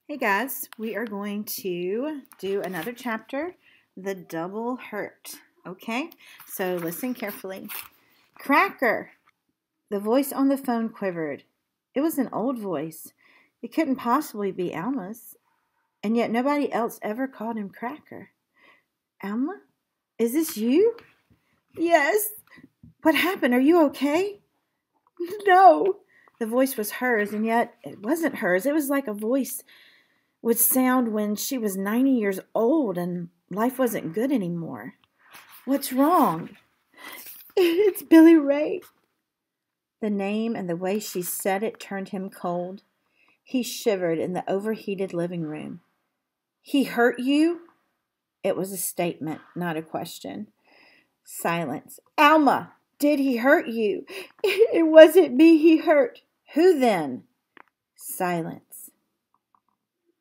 Hey guys, we are going to do another chapter, The Double Hurt. Okay, so listen carefully. Cracker! The voice on the phone quivered. It was an old voice. It couldn't possibly be Alma's, and yet nobody else ever called him Cracker. Alma? Is this you? Yes. What happened? Are you okay? No. The voice was hers, and yet it wasn't hers. It was like a voice would sound when she was 90 years old and life wasn't good anymore. What's wrong? It's Billy Ray. The name and the way she said it turned him cold. He shivered in the overheated living room. He hurt you? It was a statement, not a question. Silence. Alma, did he hurt you? It wasn't me he hurt. Who then? Silence.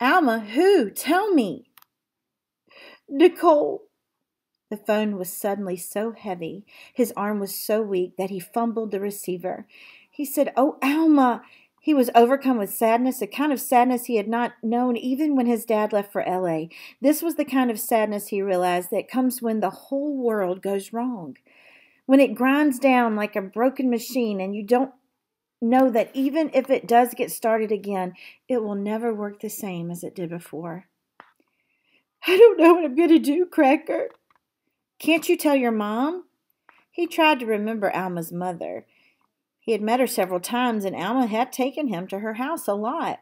Alma, who? Tell me. Nicole. The phone was suddenly so heavy, his arm was so weak that he fumbled the receiver. He said, "Oh, Alma." He was overcome with sadness, a kind of sadness he had not known even when his dad left for L.A. This was the kind of sadness he realized that comes when the whole world goes wrong, when it grinds down like a broken machine and you don't know that even if it does get started again, it will never work the same as it did before. I don't know what I'm going to do, Cracker. Can't you tell your mom? He tried to remember Alma's mother. He had met her several times, and Alma had taken him to her house a lot.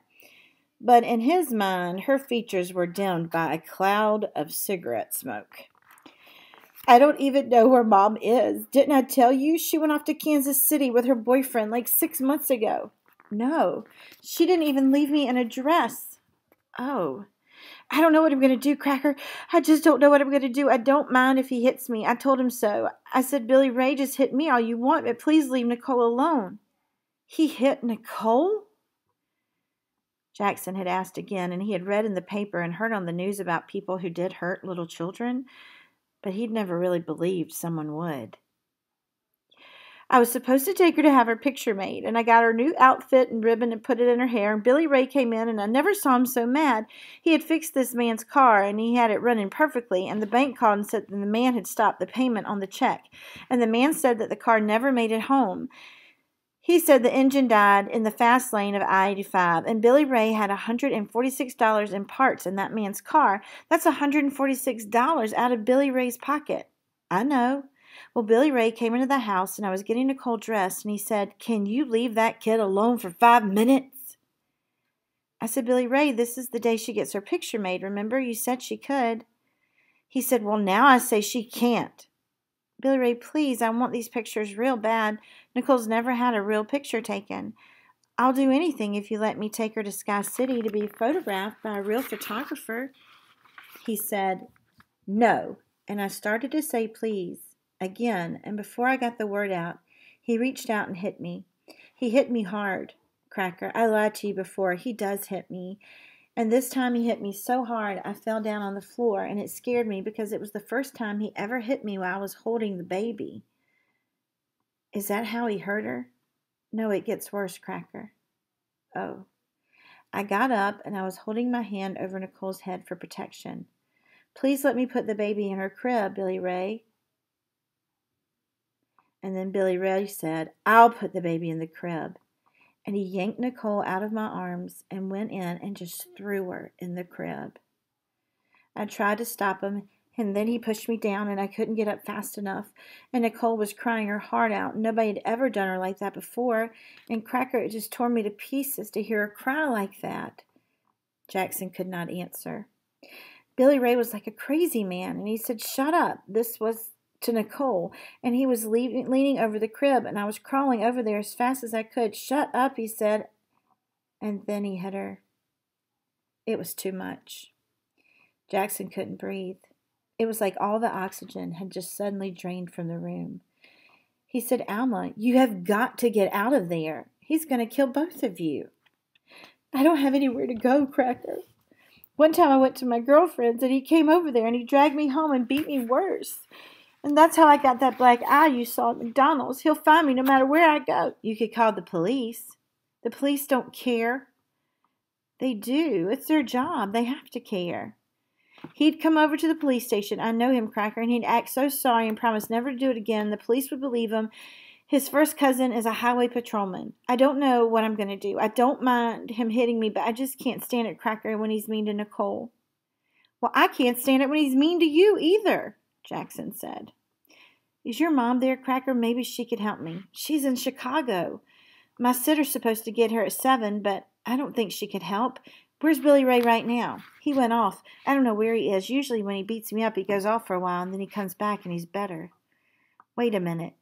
But in his mind, her features were dimmed by a cloud of cigarette smoke. I don't even know where Mom is. Didn't I tell you? She went off to Kansas City with her boyfriend like 6 months ago. No, she didn't even leave me an address. Oh, I don't know what I'm going to do, Cracker. I just don't know what I'm going to do. I don't mind if he hits me. I told him so. I said, Billy Ray, just hit me all you want, but please leave Nicole alone. He hit Nicole? Jackson had asked again, and he had read in the paper and heard on the news about people who did hurt little children, but he'd never really believed someone would. I was supposed to take her to have her picture made, and I got her new outfit and ribbon and put it in her hair, and Billy Ray came in, and I never saw him so mad. He had fixed this man's car, and he had it running perfectly, and the bank called and said that the man had stopped the payment on the check, and the man said that the car never made it home. He said the engine died in the fast lane of I-85, and Billy Ray had $146 in parts in that man's car. That's $146 out of Billy Ray's pocket. I know. Well, Billy Ray came into the house, and I was getting Nicole dressed, and he said, "Can you leave that kid alone for 5 minutes?" I said, "Billy Ray, this is the day she gets her picture made. Remember, you said she could." He said, "Well, now I say she can't." Billy Ray, please, I want these pictures real bad. Nicole's never had a real picture taken. I'll do anything if you let me take her to Sky City to be photographed by a real photographer. He said, "No," and I started to say please again, and before I got the word out, he reached out and hit me. He hit me hard, Cracker. I lied to you before. He does hit me. And this time he hit me so hard I fell down on the floor, and it scared me because it was the first time he ever hit me while I was holding the baby. Is that how he hurt her? No, it gets worse, Cracker. Oh. I got up, and I was holding my hand over Nicole's head for protection. Please let me put the baby in her crib, Billy Ray. And then Billy Ray said, I'll put the baby in the crib. And he yanked Nicole out of my arms and went in and just threw her in the crib. I tried to stop him, and then he pushed me down, and I couldn't get up fast enough. And Nicole was crying her heart out. Nobody had ever done her like that before. And Cracker, it just tore me to pieces to hear her cry like that. Jackson could not answer. Billy Ray was like a crazy man, and he said, Shut up. This was to Nicole, and he was leaning over the crib, and I was crawling over there as fast as I could. Shut up, he said, and then he hit her. It was too much. Jackson couldn't breathe. It was like all the oxygen had just suddenly drained from the room. He said, Alma, you have got to get out of there. He's going to kill both of you. I don't have anywhere to go, Cracker. One time I went to my girlfriend's, and he came over there, and he dragged me home and beat me worse. And that's how I got that black eye you saw at McDonald's. He'll find me no matter where I go. You could call the police. The police don't care. They do. It's their job. They have to care. He'd come over to the police station. I know him, Cracker, and he'd act so sorry and promise never to do it again. The police would believe him. His first cousin is a highway patrolman. I don't know what I'm going to do. I don't mind him hitting me, but I just can't stand it, Cracker, when he's mean to Nicole. Well, I can't stand it when he's mean to you either, Jackson said. Is your mom there, Cracker? Maybe she could help me. She's in Chicago. My sitter's supposed to get her at 7, but I don't think she could help. Where's Billy Ray right now? He went off. I don't know where he is. Usually when he beats me up, he goes off for a while, and then he comes back and he's better. Wait a minute.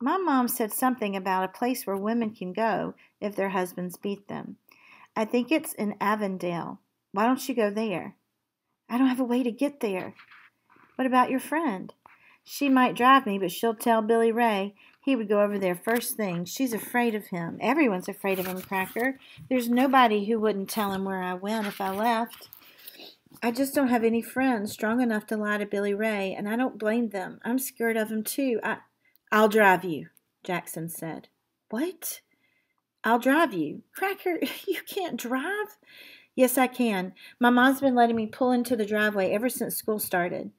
My mom said something about a place where women can go if their husbands beat them. I think it's in Avondale. Why don't you go there? I don't have a way to get there. What about your friend? She might drive me, but she'll tell Billy Ray. He would go over there first thing. She's afraid of him. Everyone's afraid of him, Cracker. There's nobody who wouldn't tell him where I went if I left. I just don't have any friends strong enough to lie to Billy Ray, and I don't blame them. I'm scared of him, too. I'll drive you, Jackson said. What? I'll drive you. Cracker, you can't drive? Yes, I can. My mom's been letting me pull into the driveway ever since school started.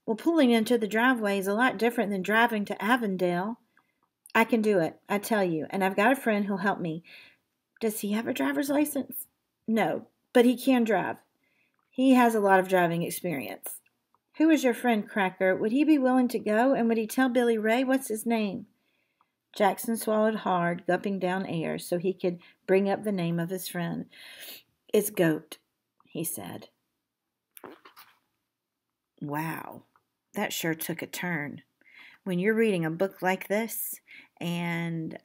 Well, pulling into the driveway is a lot different than driving to Avondale. I can do it, I tell you, and I've got a friend who'll help me. Does he have a driver's license? No, but he can drive. He has a lot of driving experience. Who is your friend, Cracker? Would he be willing to go, and would he tell Billy Ray? What's his name? Jackson swallowed hard, gulping down air so he could bring up the name of his friend. It's Goat, he said. Wow, that sure took a turn. When you're reading a book like this, and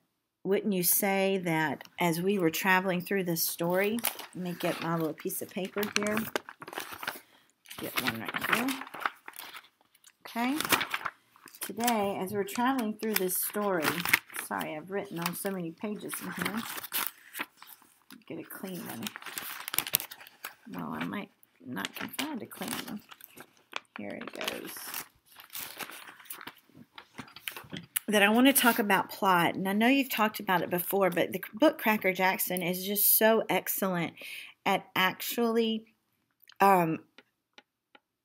wouldn't you say that as we were traveling through this story, let me get my little piece of paper here. Get one right here. Okay. Today, as we're traveling through this story, sorry, I've written on so many pages in here. Get a clean one. Well, I might not can find a clean one. Here it goes. That I want to talk about plot. And I know you've talked about it before, but the book Cracker Jackson is just so excellent at actually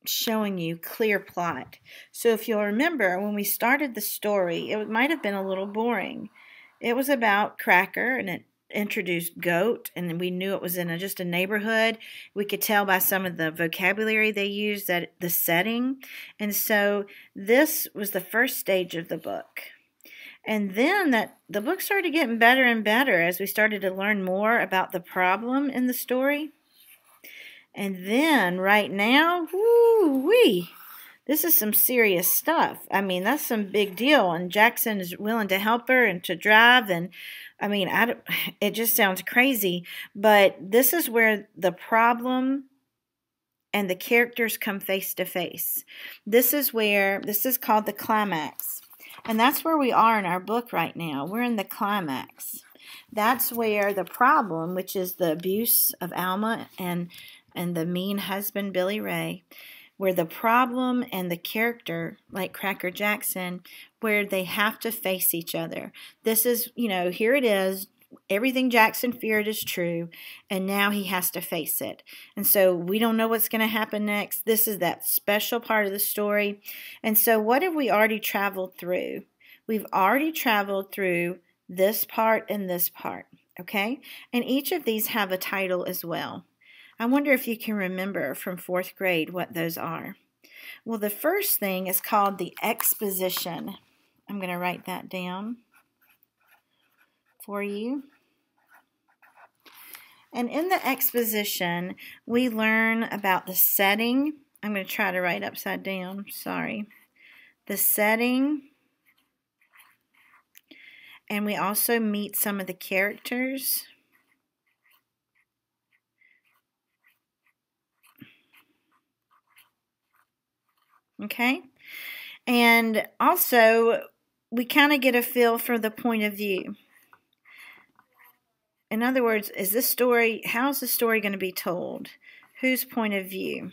showing you clear plot. So if you'll remember, when we started the story, it might have been a little boring. It was about Cracker, and it introduced Goat, and we knew it was in just a neighborhood. We could tell by some of the vocabulary they used that the setting. And so this was the first stage of the book. And then the book started getting better and better as we started to learn more about the problem in the story. And then right now, woo-wee, this is some serious stuff. I mean, that's some big deal. And Jackson is willing to help her and to drive. And I mean, it just sounds crazy. But this is where the problem and the characters come face to face. This is called the climax. And that's where we are in our book right now. We're in the climax. That's where the problem, which is the abuse of Alma and the mean husband, Billy Ray, where the problem and the character, like Cracker Jackson, where they have to face each other. This is, here it is. Everything Jackson feared is true, and now he has to face it. And so we don't know what's going to happen next. This is that special part of the story. And so what have we already traveled through? We've already traveled through this part and this part, okay? And each of these have a title as well. I wonder if you can remember from 4th grade what those are. Well, the first thing is called the exposition. I'm going to write that down for you. And in the exposition, we learn about the setting. I'm going to try to write upside down. Sorry. The setting. And we also meet some of the characters. Okay? And also, we kind of get a feel for the point of view. In other words, how's the story going to be told? Whose point of view?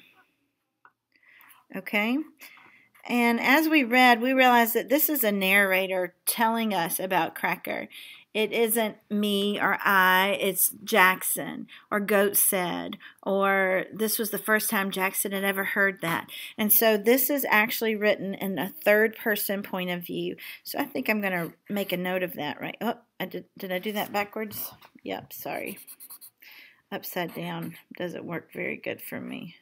Okay? And as we read, we realized that this is a narrator telling us about Cracker. It isn't me or I, it's Jackson, or Goat said, or this was the first time Jackson had ever heard that. And so this is actually written in a third person point of view. So I think I'm going to make a note of that, right? Oh, did I do that backwards? Yep, sorry. Upside down doesn't work very good for me.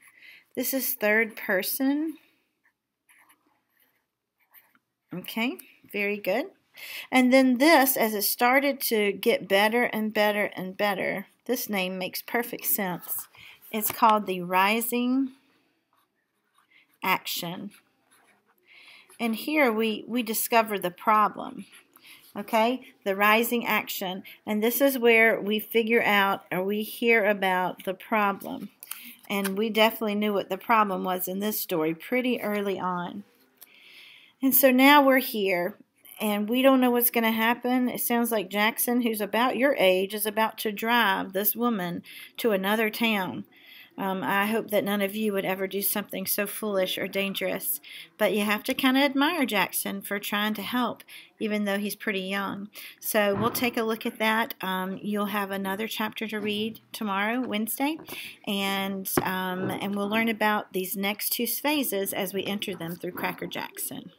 This is third person. Okay, very good. And then this, as it started to get better and better and better, this name makes perfect sense. It's called the rising action. And here we discover the problem. Okay, the rising action. And this is where we figure out or we hear about the problem. And we definitely knew what the problem was in this story pretty early on. And so now we're here. And we don't know what's going to happen. It sounds like Jackson, who's about your age, is about to drive this woman to another town. I hope that none of you would ever do something so foolish or dangerous. But you have to kind of admire Jackson for trying to help, even though he's pretty young. So we'll take a look at that. You'll have another chapter to read tomorrow, Wednesday. And we'll learn about these next two phases as we enter them through Cracker Jackson.